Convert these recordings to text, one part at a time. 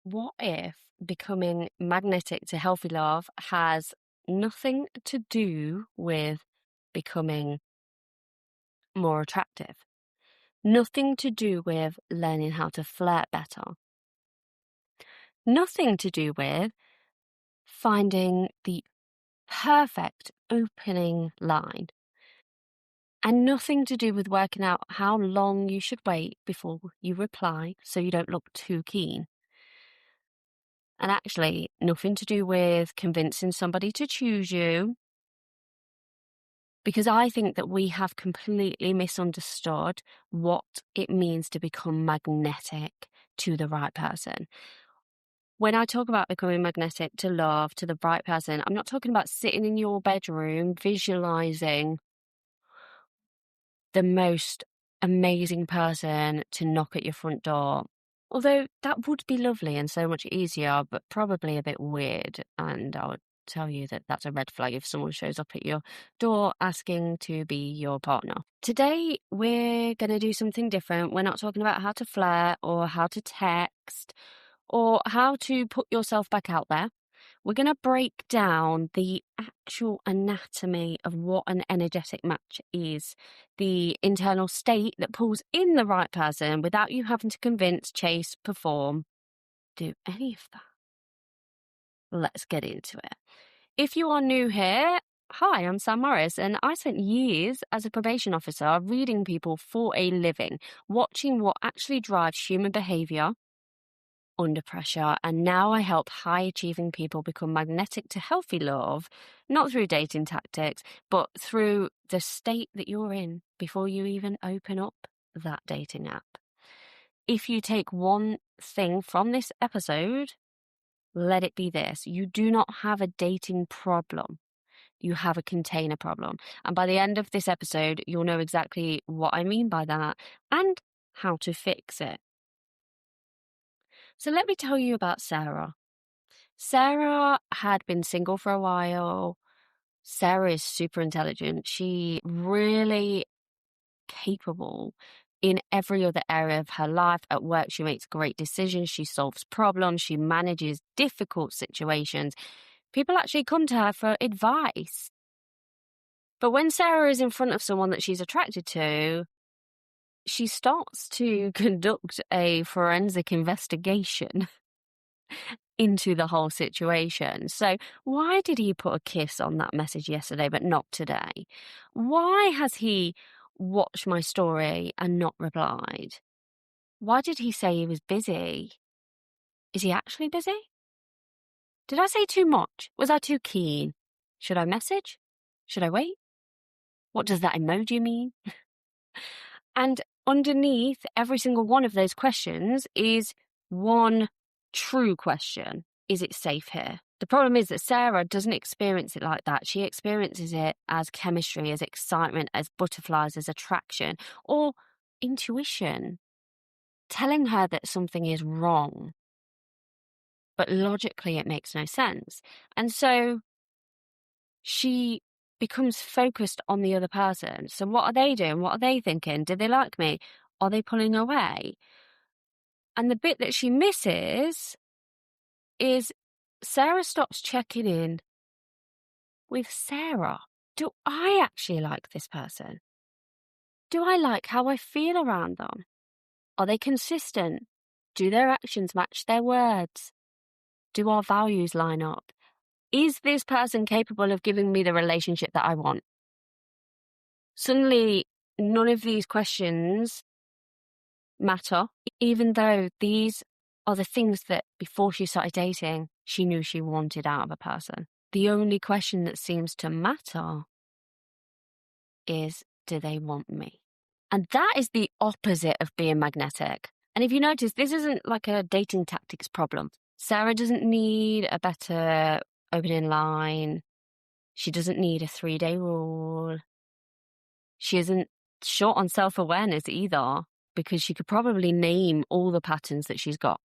What if becoming magnetic to healthy love has nothing to do with becoming more attractive? Nothing to do with learning how to flirt better. Nothing to do with finding the perfect opening line. And nothing to do with working out how long you should wait before you reply so you don't look too keen. And actually, nothing to do with convincing somebody to choose you. Because I think that we have completely misunderstood what it means to become magnetic to the right person. When I talk about becoming magnetic to love, to the right person, I'm not talking about sitting in your bedroom visualizing the most amazing person to knock at your front door. Although that would be lovely and so much easier, but probably a bit weird. And I would tell you that that's a red flag if someone shows up at your door asking to be your partner. Today, we're going to do something different. We're not talking about how to flirt or how to text or how to put yourself back out there. We're going to break down the actual anatomy of what an energetic match is, the internal state that pulls in the right person without you having to convince, chase, perform, do any of that. Let's get into it. If you are new here, hi, I'm Sam Morris, and I spent years as a probation officer reading people for a living, watching what actually drives human behavior under pressure, and now I help high-achieving people become magnetic to healthy love, not through dating tactics, but through the state that you're in before you even open up that dating app. If you take one thing from this episode, let it be this: you do not have a dating problem. You have a container problem. And by the end of this episode, you'll know exactly what I mean by that and how to fix it. So let me tell you about Sarah. Sarah had been single for a while. Sarah is super intelligent. She really capable in every other area of her life. At work, she makes great decisions. She solves problems. She manages difficult situations. People actually come to her for advice. But when Sarah is in front of someone that she's attracted to, she starts to conduct a forensic investigation into the whole situation. So why did he put a kiss on that message yesterday but not today? Why has he watched my story and not replied? Why did he say he was busy? Is he actually busy? Did I say too much? Was I too keen? Should I message? Should I wait? What does that emoji mean? And underneath every single one of those questions is one true question. Is it safe here? The problem is that Sarah doesn't experience it like that. She experiences it as chemistry, as excitement, as butterflies, as attraction, or intuition telling her that something is wrong. But logically, it makes no sense. And so she becomes focused on the other person. So what are they doing? What are they thinking? Do they like me? Are they pulling away? And the bit that she misses is Sarah stops checking in with Sarah. Do I actually like this person? Do I like how I feel around them? Are they consistent? Do their actions match their words? Do our values line up? Is this person capable of giving me the relationship that I want? Suddenly, none of these questions matter, even though these are the things that before she started dating, she knew she wanted out of a person. The only question that seems to matter is, do they want me? And that is the opposite of being magnetic. And if you notice, this isn't like a dating tactics problem. Sarah doesn't need a better opening line. She doesn't need a 3-day rule. She isn't short on self-awareness either, because she could probably name all the patterns that she's got.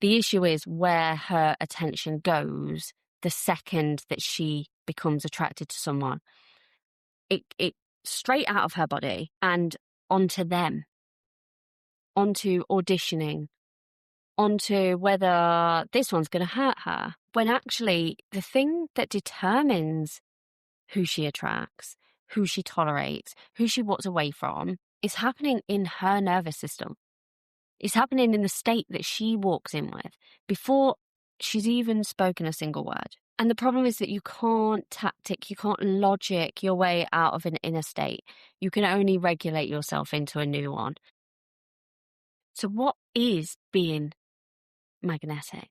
The issue is where her attention goes the second that she becomes attracted to someone. It straight out of her body and onto them, onto auditioning, onto whether this one's going to hurt her, when actually the thing that determines who she attracts, who she tolerates, who she walks away from, is happening in her nervous system. It's happening in the state that she walks in with before she's even spoken a single word. And the problem is that you can't tactic, you can't logic your way out of an inner state. You can only regulate yourself into a new one. So what is being magnetic?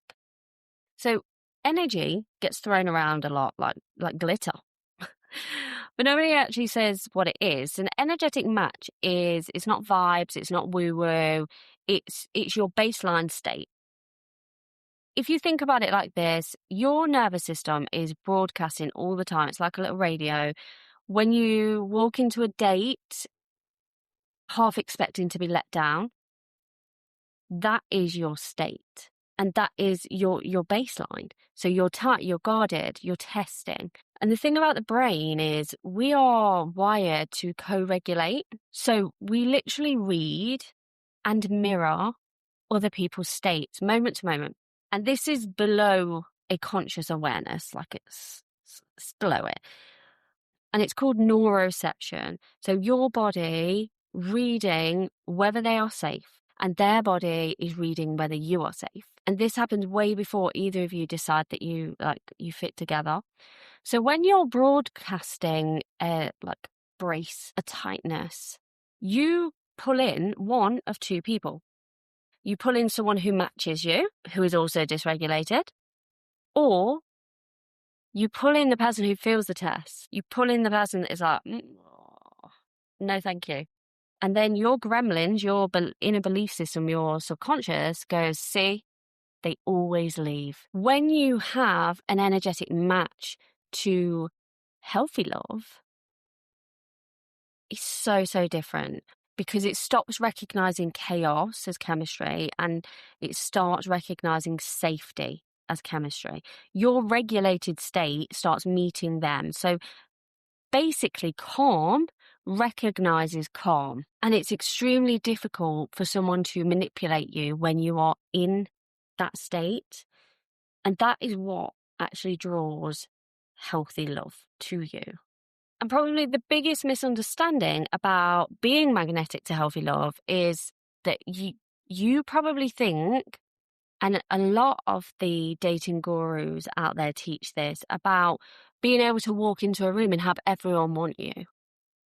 So energy gets thrown around a lot like glitter. But nobody actually says what it is. An energetic match it's not vibes, it's not woo-woo, it's your baseline state. If you think about it like this, your nervous system is broadcasting all the time. It's like a little radio. When you walk into a date, half expecting to be let down, that is your state. And that is your baseline. So you're tight, you're guarded, you're testing. And the thing about the brain is we are wired to co-regulate. So we literally read and mirror other people's states moment to moment. And this is below a conscious awareness, like it's below it. And it's called neuroception. So your body reading whether they are safe, and their body is reading whether you are safe. And this happens way before either of you decide that you fit together. So when you're broadcasting a brace, a tightness, you pull in one of two people. You pull in someone who matches you, who is also dysregulated, or you pull in the person who feels the test. You pull in the person that is like, no, thank you. And then your gremlins, your inner belief system, your subconscious goes, see, they always leave. When you have an energetic match to healthy love, it's so, so different. Because it stops recognizing chaos as chemistry and it starts recognizing safety as chemistry. Your regulated state starts meeting them. So basically, calm recognizes calm. And it's extremely difficult for someone to manipulate you when you are in that state. And that is what actually draws healthy love to you. And probably the biggest misunderstanding about being magnetic to healthy love is that you probably think, and a lot of the dating gurus out there teach this, about being able to walk into a room and have everyone want you.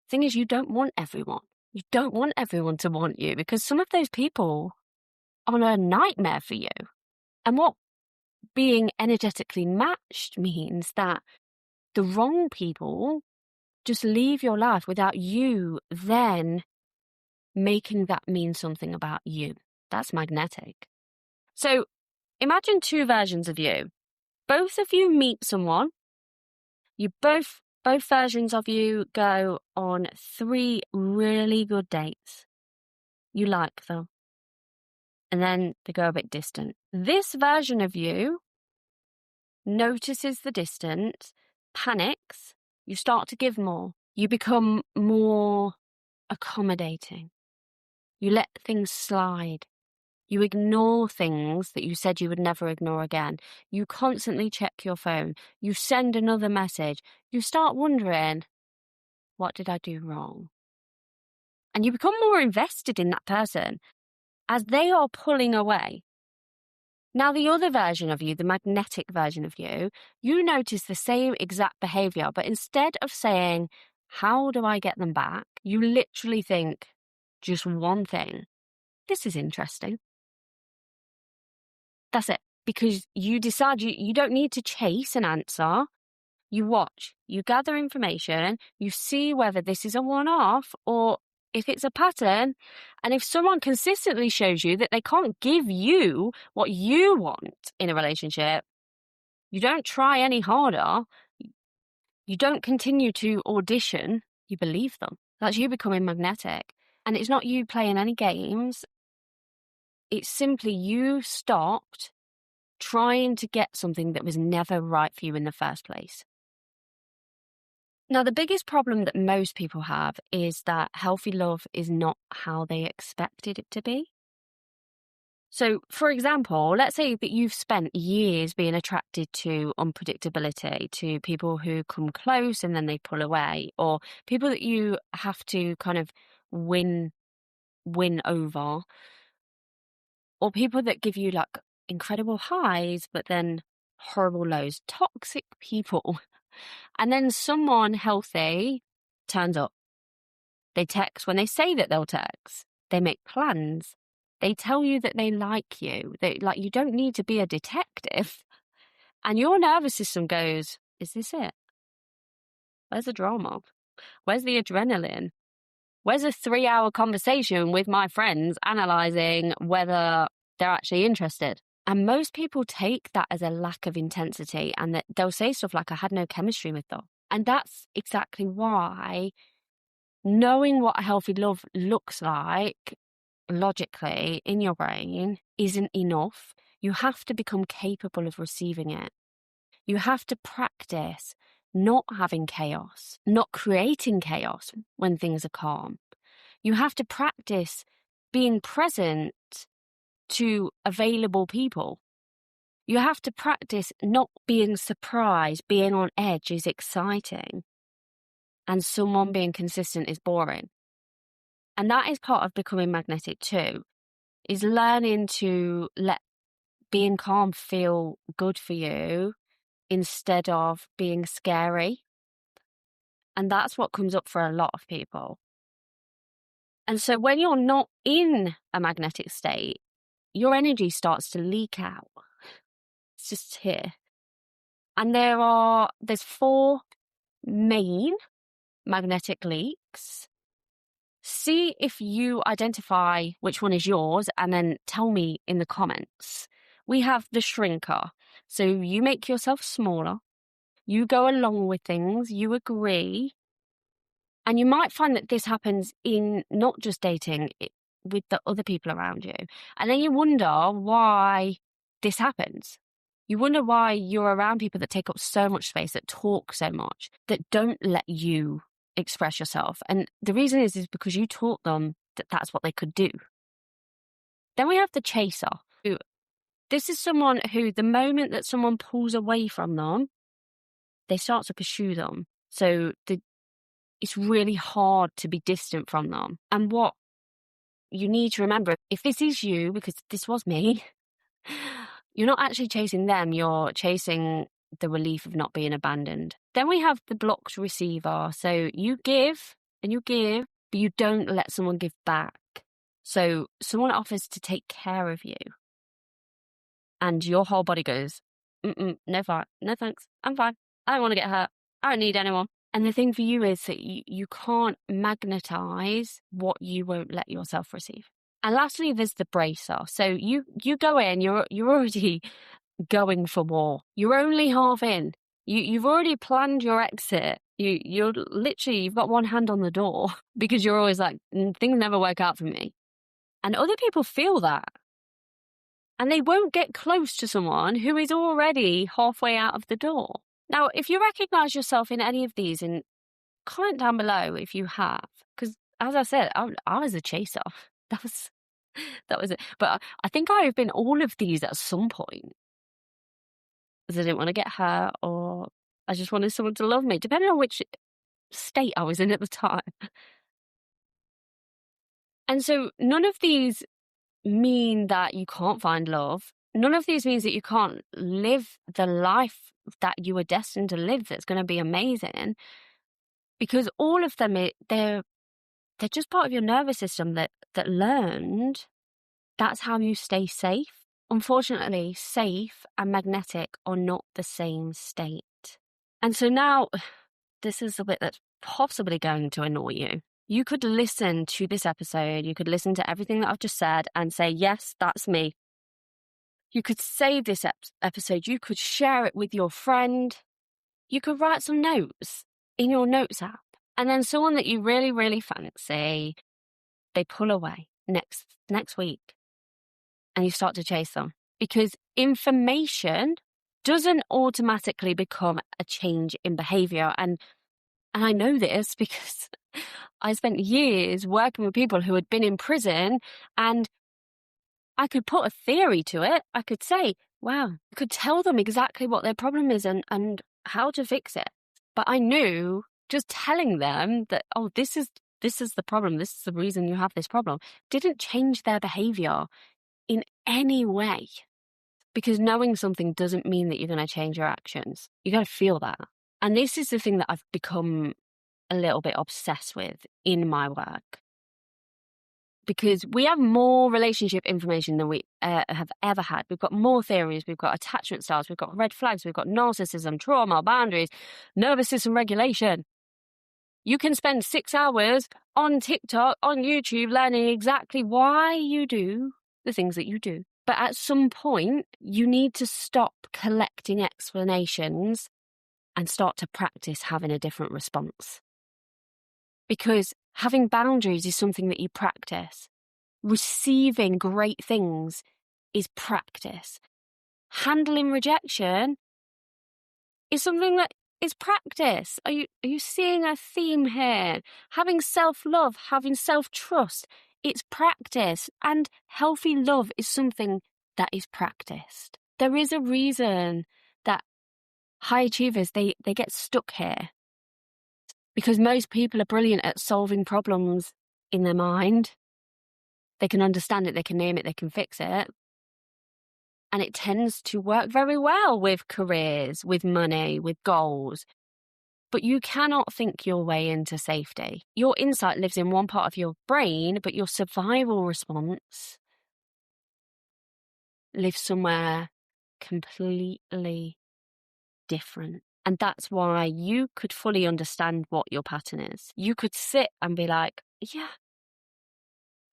Thing is, you don't want everyone. You don't want everyone to want you because some of those people are a nightmare for you. And what being energetically matched means that the wrong people just leave your life without you then making that mean something about you. That's magnetic. So imagine two versions of you. Both of you meet someone. You both versions of you go on 3 really good dates. You like them. And then they go a bit distant. This version of you notices the distance, panics. You start to give more. You become more accommodating. You let things slide. You ignore things that you said you would never ignore again. You constantly check your phone. You send another message. You start wondering, what did I do wrong? And you become more invested in that person as they are pulling away. Now, the other version of you, the magnetic version of you notice the same exact behavior, but instead of saying, how do I get them back? You literally think just one thing. This is interesting. That's it. Because you decide you don't need to chase an answer. You watch, you gather information, you see whether this is a one-off or if it's a pattern. And if someone consistently shows you that they can't give you what you want in a relationship, you don't try any harder. You don't continue to audition. You believe them. That's you becoming magnetic. And it's not you playing any games. It's simply you stopped trying to get something that was never right for you in the first place. Now, the biggest problem that most people have is that healthy love is not how they expected it to be. So, for example, let's say that you've spent years being attracted to unpredictability, to people who come close and then they pull away, or people that you have to kind of win over, or people that give you like incredible highs but then horrible lows, toxic people. And then someone healthy turns up. They text when they say that they'll text. They make plans. They tell you that they like you. You don't need to be a detective. And your nervous system goes, is this it? Where's the drama? Where's the adrenaline? Where's a 3-hour conversation with my friends analysing whether they're actually interested? And most people take that as a lack of intensity, and that they'll say stuff like, I had no chemistry with them. And that's exactly why knowing what a healthy love looks like logically in your brain isn't enough. You have to become capable of receiving it. You have to practice not having chaos, not creating chaos when things are calm. You have to practice being present to available people. You have to practice not being surprised. Being on edge is exciting, and someone being consistent is boring. And that is part of becoming magnetic too, is learning to let being calm feel good for you instead of being scary. And that's what comes up for a lot of people. And so when you're not in a magnetic state, your energy starts to leak out. It's just here. And there's 4 main magnetic leaks. See if you identify which one is yours and then tell me in the comments. We have the shrinker. So you make yourself smaller. You go along with things. You agree. And you might find that this happens in not just dating, with the other people around you. And then you wonder why this happens. You wonder why you're around people that take up so much space, that talk so much, that don't let you express yourself. And the reason is because you taught them that that's what they could do. Then we have the chaser. This is someone who, the moment that someone pulls away from them, they start to pursue them. So it's really hard to be distant from them. And what you need to remember, if this is you, because this was me, you're not actually chasing them, you're chasing the relief of not being abandoned. Then we have the blocked receiver. So you give and you give, but you don't let someone give back. So someone offers to take care of you, and your whole body goes, no thanks, I'm fine. I don't want to get hurt. I don't need anyone. And the thing for you is that you can't magnetize what you won't let yourself receive. And lastly, there's the bracer. So you go in, you're already going for war. You're only half in. You've already planned your exit. You've got one hand on the door because you're always like, things never work out for me. And other people feel that. And they won't get close to someone who is already halfway out of the door. Now, if you recognize yourself in any of these, and comment down below if you have, because as I said, I was a chaser. That was it. But I think I have been all of these at some point, because I didn't want to get hurt, or I just wanted someone to love me, depending on which state I was in at the time. And so none of these mean that you can't find love. None of these means that you can't live the life that you were destined to live that's going to be amazing, because all of them, they're just part of your nervous system that learned that's how you stay safe. Unfortunately, safe and magnetic are not the same state. And so now, this is the bit that's possibly going to annoy you. You could listen to this episode, you could listen to everything that I've just said and say, yes, that's me. You could save this episode, you could share it with your friend, you could write some notes in your notes app, and then someone that you really, really fancy, they pull away next week, and you start to chase them. Because information doesn't automatically become a change in behavior. And I know this because I spent years working with people who had been in prison, and I could put a theory to it. I could say, wow, I could tell them exactly what their problem is and how to fix it. But I knew just telling them that, oh, this is the problem, this is the reason you have this problem, didn't change their behavior in any way. Because knowing something doesn't mean that you're going to change your actions. You got to feel that. And this is the thing that I've become a little bit obsessed with in my work. Because we have more relationship information than we have ever had. We've got more theories, we've got attachment styles, we've got red flags, we've got narcissism, trauma, boundaries, nervous system regulation. You can spend 6 hours on TikTok, on YouTube, learning exactly why you do the things that you do. But at some point, you need to stop collecting explanations and start to practice having a different response. Because having boundaries is something that you practice. Receiving great things is practice. Handling rejection is something that is practice. Are you seeing a theme here? Having self-love, having self-trust, it's practice. And healthy love is something that is practiced. There is a reason that high achievers, they get stuck here. Because most people are brilliant at solving problems in their mind. They can understand it, they can name it, they can fix it. And it tends to work very well with careers, with money, with goals. But you cannot think your way into safety. Your insight lives in one part of your brain, but your survival response lives somewhere completely different. And that's why you could fully understand what your pattern is. You could sit and be like, yeah,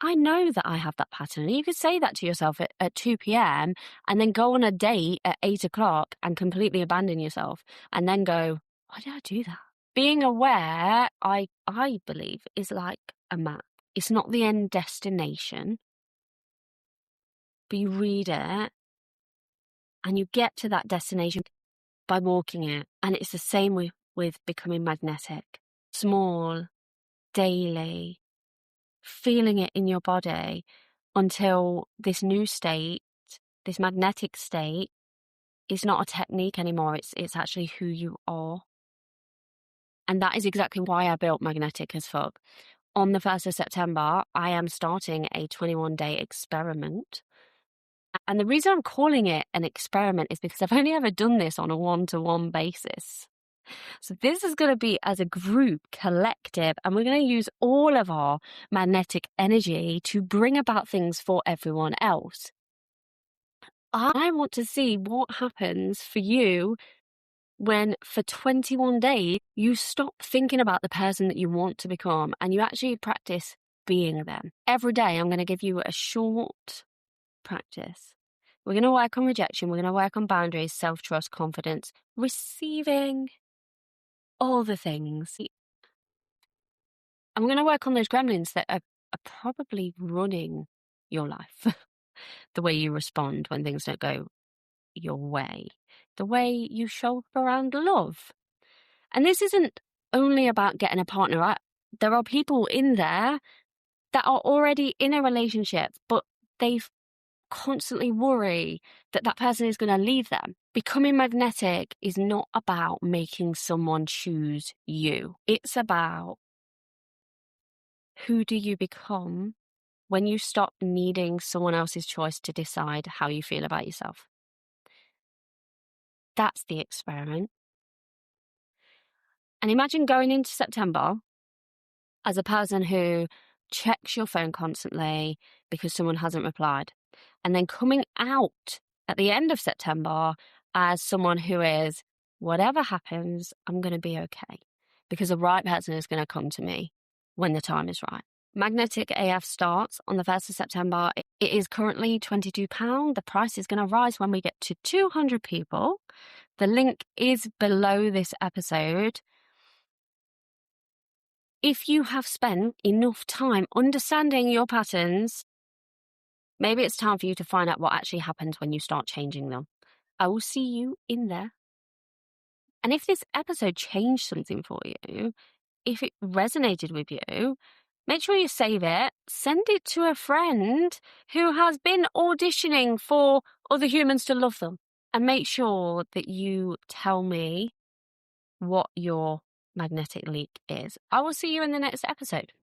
I know that I have that pattern. And you could say that to yourself at 2 p.m. and then go on a date at 8 o'clock and completely abandon yourself and then go, why did I do that? Being aware, I believe, is like a map. It's not the end destination, but you read it and you get to that destination by walking it. And it's the same with becoming magnetic. Small, daily, feeling it in your body until this new state, this magnetic state, is not a technique anymore. It's actually who you are. And that is exactly why I built Magnetic as Fuck. On the 1st of September, I am starting a 21-day experiment. And the reason I'm calling it an experiment is because I've only ever done this on a one-to-one basis. So this is going to be as a group, collective, and we're going to use all of our magnetic energy to bring about things for everyone else. I want to see what happens for you when for 21 days you stop thinking about the person that you want to become and you actually practice being them. Every day I'm going to give you a short practice. We're going to work on rejection, we're going to work on boundaries, self-trust, confidence, receiving, all the things. And we're going to work on those gremlins that are probably running your life. The way you respond when things don't go your way. The way you show up around love. And this isn't only about getting a partner. There are people in there that are already in a relationship, but they constantly worry that that person is going to leave them. Becoming magnetic is not about making someone choose you. It's about who do you become when you stop needing someone else's choice to decide how you feel about yourself. That's the experiment. And imagine going into September as a person who checks your phone constantly because someone hasn't replied. And then coming out at the end of September as someone who is, whatever happens, I'm going to be okay. Because the right person is going to come to me when the time is right. Magnetic AF starts on the 1st of September. It is currently £22. The price is going to rise when we get to 200 people. The link is below this episode. If you have spent enough time understanding your patterns, maybe it's time for you to find out what actually happens when you start changing them. I will see you in there. And if this episode changed something for you, if it resonated with you, Make sure you save it, send it to a friend who has been auditioning for other humans to love them, and make sure that you tell me what your magnetic leak is. I will see you in the next episode.